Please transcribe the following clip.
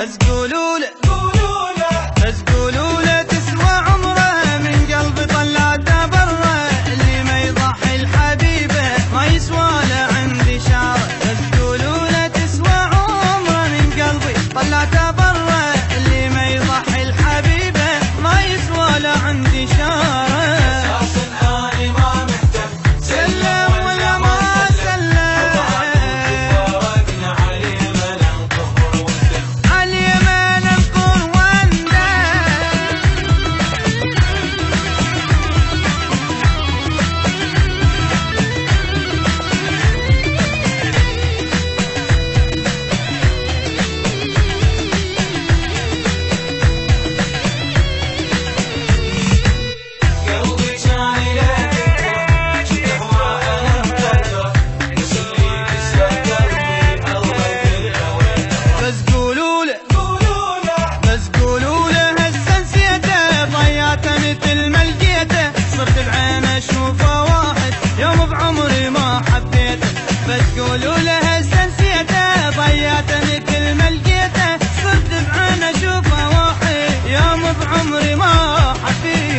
بس قولوا له بس قولوا له تسوى عمره، من قلبي طلعته برا، اللي ما يضحي الحبيبه ما يسوى له عندي شاره. بس قولوا له تسوى عمره، من قلبي طلعته برا، اللي ما يضحي الحبيبه ما يسوى له عندي شاره. اشوفه واحد يوم بعمري ما حبيته، بس قولوا له هسه نسيته، ضيعته مثل ما لقيته، صرت بعين اشوفه واحد يوم بعمري ما حبيته.